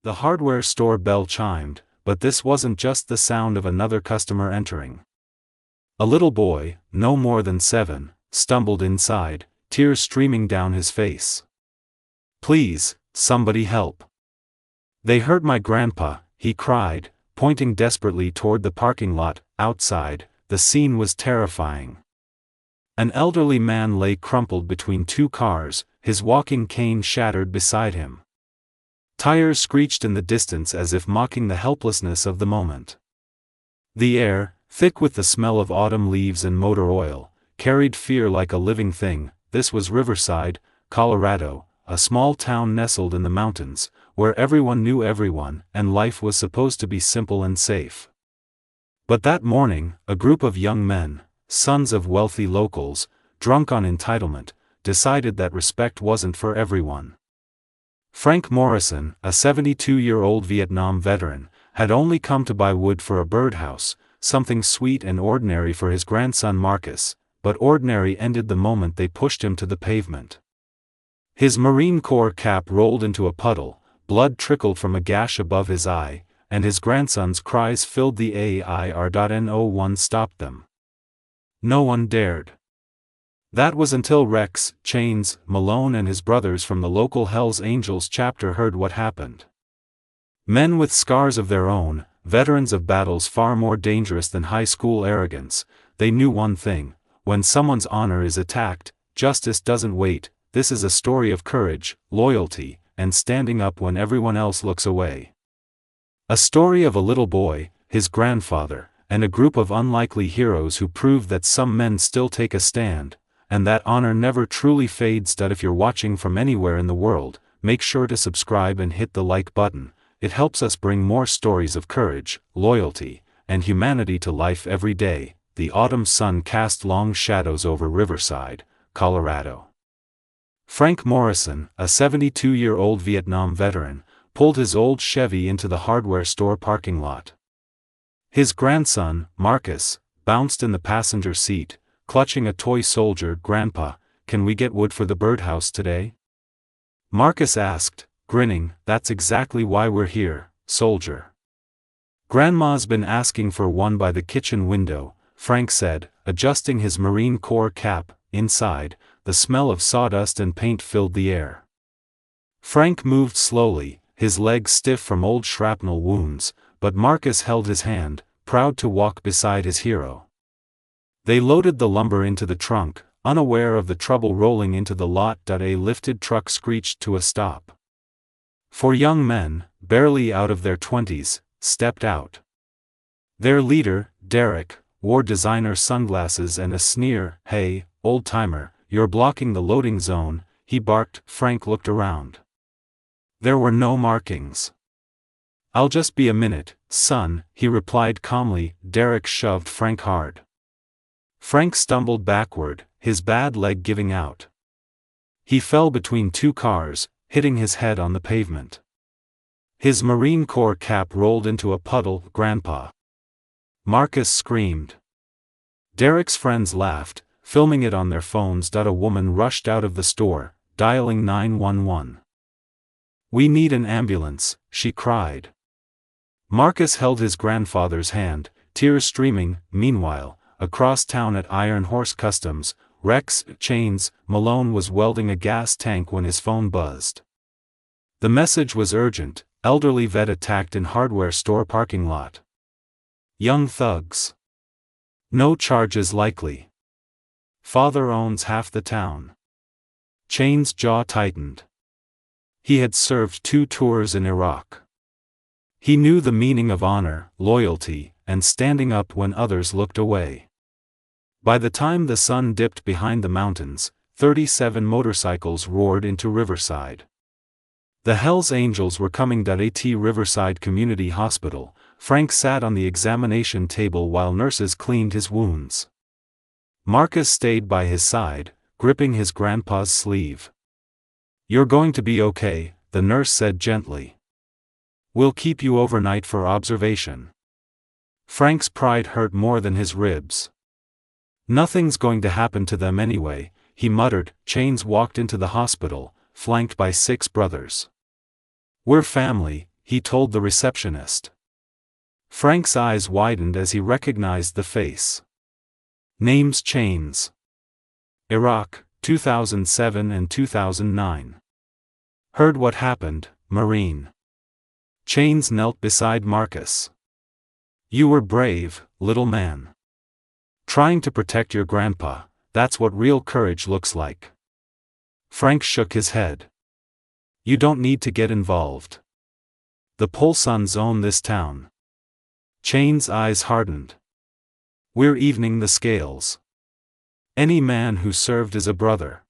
The hardware store bell chimed, but this wasn't just the sound of another customer entering. A little boy, no more than 7, stumbled inside, tears streaming down his face. "Please, somebody help. They hurt my grandpa," he cried, pointing desperately toward the parking lot. Outside, the scene was terrifying. An elderly man lay crumpled between 2 cars, his walking cane shattered beside him. Tires screeched in the distance as if mocking the helplessness of the moment. The air, thick with the smell of autumn leaves and motor oil, carried fear like a living thing. This was Riverside, Colorado, a small town nestled in the mountains, where everyone knew everyone, and life was supposed to be simple and safe. But that morning, a group of young men, sons of wealthy locals, drunk on entitlement, decided that respect wasn't for everyone. Frank Morrison, a 72-year-old Vietnam veteran, had only come to buy wood for a birdhouse, something sweet and ordinary for his grandson Marcus, but ordinary ended the moment they pushed him to the pavement. His Marine Corps cap rolled into a puddle, blood trickled from a gash above his eye, and his grandson's cries filled the air. No one stopped them. No one dared. That was until Rex, Chains, Malone and his brothers from the local Hells Angels chapter heard what happened. Men with scars of their own, veterans of battles far more dangerous than high school arrogance, they knew one thing: when someone's honor is attacked, justice doesn't wait. This is a story of courage, loyalty, and standing up when everyone else looks away. A story of a little boy, his grandfather, and a group of unlikely heroes who proved that some men still take a stand, and that honor never truly fades. If you're watching from anywhere in the world, make sure to subscribe and hit the like button. It helps us bring more stories of courage, loyalty, and humanity to life every day. The autumn sun cast long shadows over Riverside, Colorado. Frank Morrison, a 72-year-old Vietnam veteran, pulled his old Chevy into the hardware store parking lot. His grandson, Marcus, bounced in the passenger seat, clutching a toy soldier. "Grandpa, can we get wood for the birdhouse today?" Marcus asked, grinning. "That's exactly why we're here, soldier. Grandma's been asking for one by the kitchen window," Frank said, adjusting his Marine Corps cap. Inside, the smell of sawdust and paint filled the air. Frank moved slowly, his legs stiff from old shrapnel wounds, but Marcus held his hand, proud to walk beside his hero. They loaded the lumber into the trunk, unaware of the trouble rolling into the lot. A lifted truck screeched to a stop. 4 young men, barely out of their 20s, stepped out. Their leader, Derek, wore designer sunglasses and a sneer. "Hey, old-timer, you're blocking the loading zone," he barked. Frank looked around. There were no markings. "I'll just be a minute, son," he replied calmly. Derek shoved Frank hard. Frank stumbled backward, his bad leg giving out. He fell between 2 cars, hitting his head on the pavement. His Marine Corps cap rolled into a puddle. "Grandpa!" Marcus screamed. Derek's friends laughed, filming it on their phones. A woman rushed out of the store, dialing 911. "We need an ambulance," she cried. Marcus held his grandfather's hand, tears streaming. Meanwhile, across town at Iron Horse Customs, Rex, Chains, Malone was welding a gas tank when his phone buzzed. The message was urgent: elderly vet attacked in hardware store parking lot. Young thugs. No charges likely. Father owns half the town. Chains' jaw tightened. He had served 2 tours in Iraq. He knew the meaning of honor, loyalty, and standing up when others looked away. By the time the sun dipped behind the mountains, 37 motorcycles roared into Riverside. The Hells Angels were coming. At Riverside Community Hospital, Frank sat on the examination table while nurses cleaned his wounds. Marcus stayed by his side, gripping his grandpa's sleeve. "You're going to be okay," the nurse said gently. "We'll keep you overnight for observation." Frank's pride hurt more than his ribs. "Nothing's going to happen to them anyway," he muttered. Chains walked into the hospital, flanked by 6 brothers. "We're family," he told the receptionist. Frank's eyes widened as he recognized the face. Names: Chains. Iraq, 2007 and 2009. Heard what happened, Marine. Chains knelt beside Marcus. You were brave, little man. Trying to protect your grandpa, that's what real courage looks like. Frank shook his head. You don't need to get involved. The Polsons own this town. Chain's eyes hardened. We're evening the scales. Any man who served is a brother.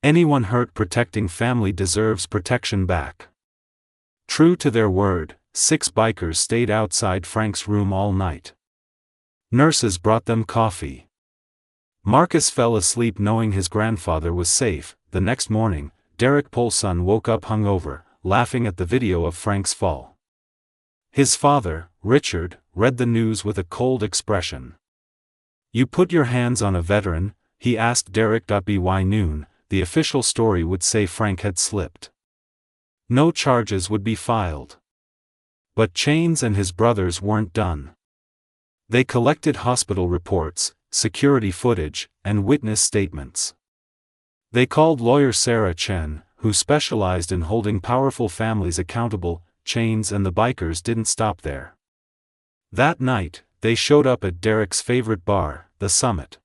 Anyone hurt protecting family deserves protection back. True to their word, 6 bikers stayed outside Frank's room all night. Nurses brought them coffee. Marcus fell asleep knowing his grandfather was safe. The next morning, Derek Polson woke up hungover, laughing at the video of Frank's fall. His father, Richard, read the news with a cold expression. You put your hands on a veteran? He asked Derek. By noon, the official story would say Frank had slipped. No charges would be filed. But Chains and his brothers weren't done. They collected hospital reports, security footage, and witness statements. They called lawyer Sarah Chen, who specialized in holding powerful families accountable. Chains and the bikers didn't stop there. That night, they showed up at Derek's favorite bar, the Summit.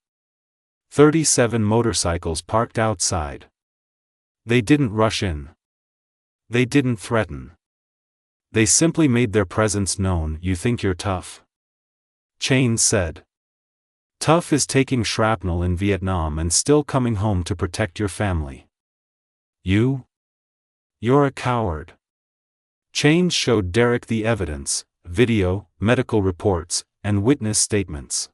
37 motorcycles parked outside. They didn't rush in. They didn't threaten. They simply made their presence known. You think you're tough? Chains said. Tough is taking shrapnel in Vietnam and still coming home to protect your family. You're a coward. Chains showed Derek the evidence, video, medical reports, and witness statements.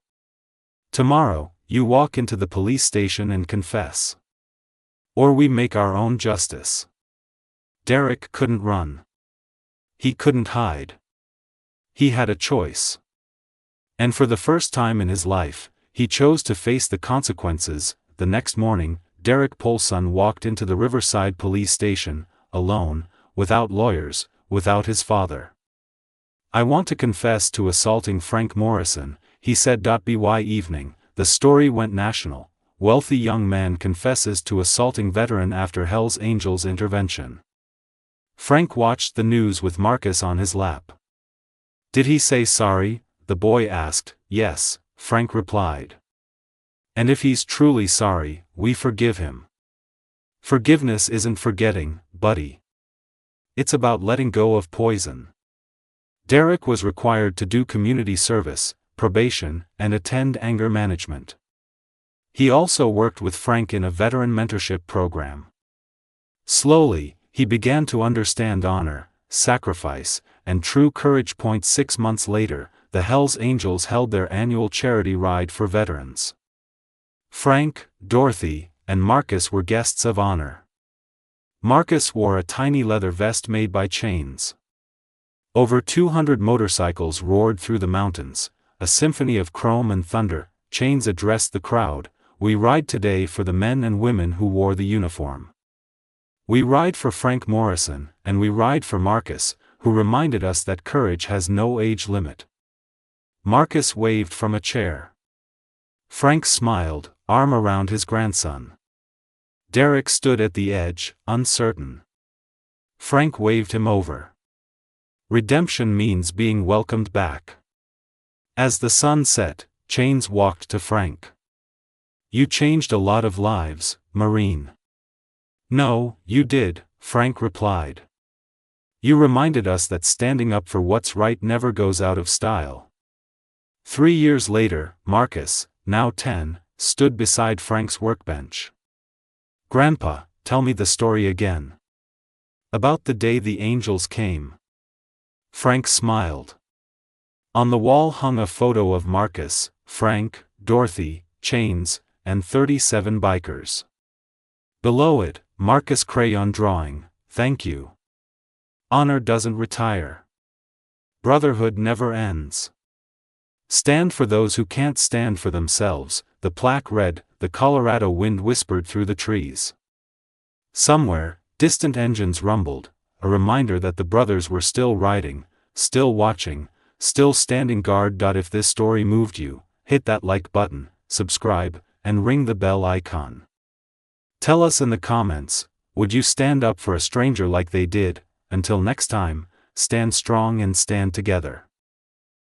Tomorrow, you walk into the police station and confess. Or we make our own justice. Derek couldn't run. He couldn't hide. He had a choice. And for the first time in his life, he chose to face the consequences. The next morning, Derek Polson walked into the Riverside police station, alone, without lawyers, without his father. I want to confess to assaulting Frank Morrison, he said. By evening, the story went national. Wealthy young man confesses to assaulting veteran after Hell's Angels intervention. Frank watched the news with Marcus on his lap. Did he say sorry? The boy asked. Yes, Frank replied. And if he's truly sorry, we forgive him. Forgiveness isn't forgetting, buddy. It's about letting go of poison. Derek was required to do community service, probation, and attend anger management. He also worked with Frank in a veteran mentorship program. Slowly, he began to understand honor, sacrifice, and true courage. 6 months later, the Hells Angels held their annual charity ride for veterans. Frank, Dorothy, and Marcus were guests of honor. Marcus wore a tiny leather vest made by Chains. Over 200 motorcycles roared through the mountains, a symphony of chrome and thunder. Chains addressed the crowd. We ride today for the men and women who wore the uniform. We ride for Frank Morrison, and we ride for Marcus, who reminded us that courage has no age limit. Marcus waved from a chair. Frank smiled, arm around his grandson. Derek stood at the edge, uncertain. Frank waved him over. Redemption means being welcomed back. As the sun set, Chains walked to Frank. You changed a lot of lives, Marine. No, you did, Frank replied. You reminded us that standing up for what's right never goes out of style. 3 years later, Marcus, now 10, stood beside Frank's workbench. Grandpa, tell me the story again. About the day the angels came. Frank smiled. On the wall hung a photo of Marcus, Frank, Dorothy, Chains, and 37 bikers. Below it, Marcus' crayon drawing, thank you. Honor doesn't retire. Brotherhood never ends. Stand for those who can't stand for themselves, the plaque read. The Colorado wind whispered through the trees. Somewhere, distant engines rumbled. a reminder that the brothers were still riding, still watching, still standing guard. If this story moved you, hit that like button, subscribe, and ring the bell icon. Tell us in the comments, would you stand up for a stranger like they did? Until next time, stand strong and stand together.